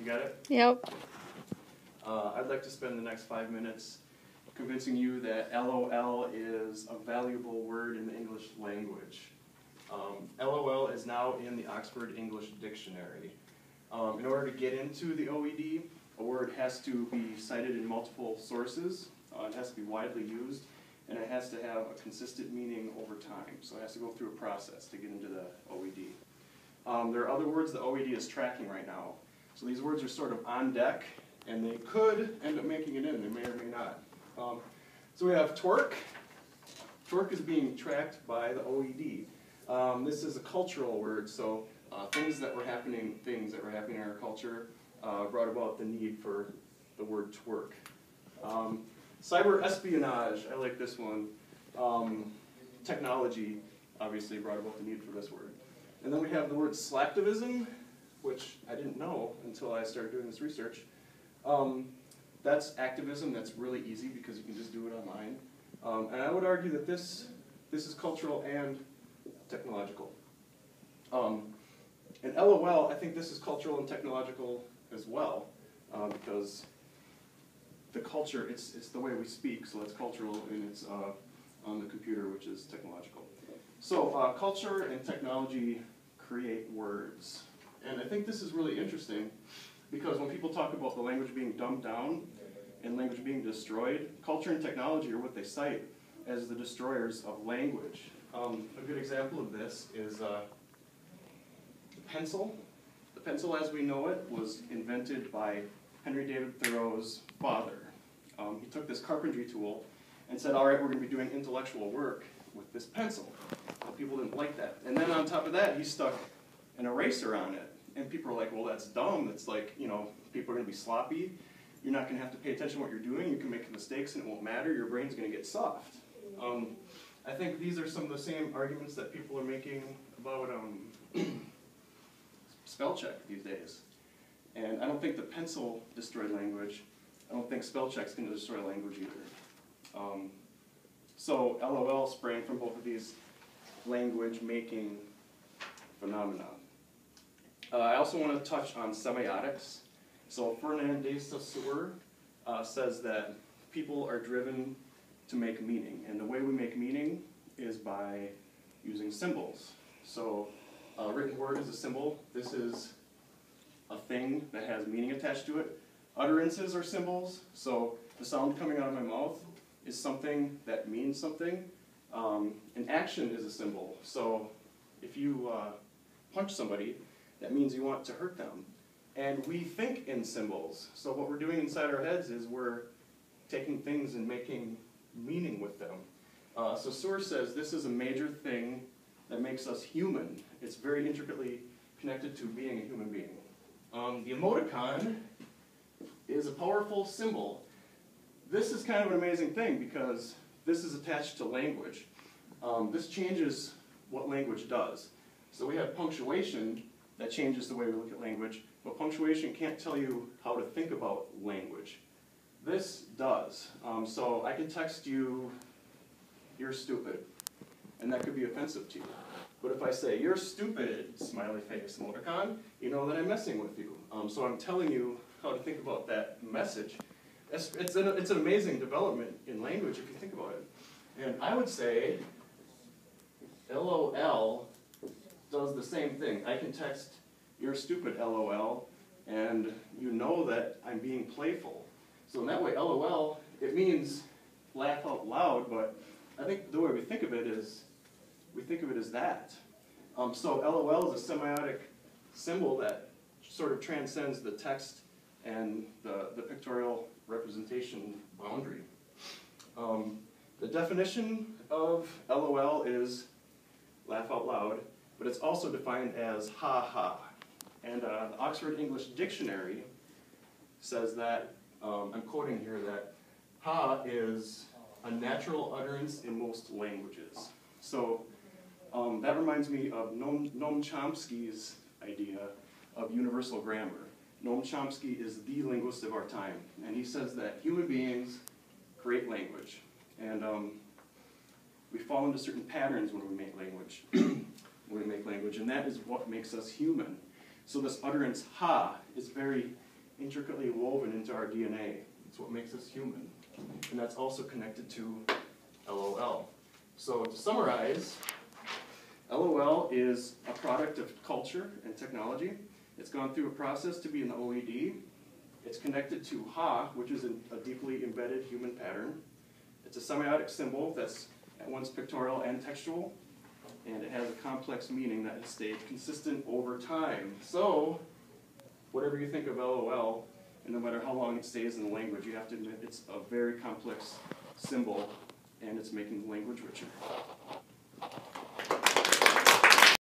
You got it? Yep. I'd like to spend the next 5 minutes convincing you that LOL is a valuable word in the English language. LOL is now in the Oxford English Dictionary. In order to get into the OED, a word has to be cited in multiple sources, it has to be widely used, and it has to have a consistent meaning over time. So it has to go through a process to get into the OED. There are other words the OED is tracking right now. So these words are sort of on deck, and they could end up making it in. They may or may not. So we have twerk. Twerk is being tracked by the OED. This is a cultural word, so things that were happening in our culture brought about the need for the word twerk. Cyber espionage, I like this one. Technology obviously brought about the need for this word. And then we have the word slacktivism, which I didn't know until I started doing this research. That's activism that's really easy because you can just do it online. And I would argue that this is cultural and technological. And LOL, I think this is cultural and technological as well, because the culture, it's the way we speak, so that's cultural, and it's on the computer, which is technological. So culture and technology create words. And I think this is really interesting, because when people talk about the language being dumbed down and language being destroyed, culture and technology are what they cite as the destroyers of language. A good example of this is the pencil. The pencil as we know it was invented by Henry David Thoreau's father. He took this carpentry tool and said, all right, we're going to be doing intellectual work with this pencil. Well, people didn't like that. And then on top of that, he stuck an eraser on it. And people are like, well, that's dumb. It's like, you know, people are going to be sloppy. You're not going to have to pay attention to what you're doing. You can make mistakes and it won't matter. Your brain's going to get soft. I think these are some of the same arguments that people are making about spell check these days. And I don't think the pencil destroyed language. I don't think spell check's going to destroy language either. So LOL sprang from both of these language-making phenomena. I also want to touch on semiotics. So Fernand de Saussure says that people are driven to make meaning, and the way we make meaning is by using symbols. So a written word is a symbol. This is a thing that has meaning attached to it. Utterances are symbols, so the sound coming out of my mouth is something that means something. An action is a symbol, so if you punch somebody, that means you want to hurt them. And we think in symbols, so what we're doing inside our heads is we're taking things and making meaning with them. Saussure says this is a major thing that makes us human. It's very intricately connected to being a human being. The emoticon is a powerful symbol. This is kind of an amazing thing because this is attached to language. This changes what language does. So we have punctuation that changes the way we look at language, but punctuation can't tell you how to think about language. This does. So I can text you, you're stupid, and that could be offensive to you. But if I say, you're stupid, smiley face emoticon, you know that I'm messing with you. So I'm telling you how to think about that message. It's an amazing development in language if you think about it. And I would say LOL does the same thing. I can text, you're stupid, LOL, and you know that I'm being playful. So in that way, LOL, it means laugh out loud, but I think the way we think of it is, we think of it as that. So LOL is a semiotic symbol that sort of transcends the text and the pictorial representation boundary. The definition of LOL is laugh out loud, but it's also defined as ha ha. And the Oxford English Dictionary says that, I'm quoting here, that ha is a natural utterance in most languages. So that reminds me of Noam Chomsky's idea of universal grammar. Noam Chomsky is the linguist of our time, and he says that human beings create language. And we fall into certain patterns when we make language. And that is what makes us human. So this utterance ha is very intricately woven into our DNA. It's what makes us human. And that's also connected to LOL. So to summarize, LOL is a product of culture and technology. It's gone through a process to be an OED. It's connected to Ha, which is a deeply embedded human pattern. It's a semiotic symbol that's at once pictorial and textual, and it has a complex meaning that has stayed consistent over time. So, whatever you think of LOL, and no matter how long it stays in the language, you have to admit it's a very complex symbol, and it's making the language richer.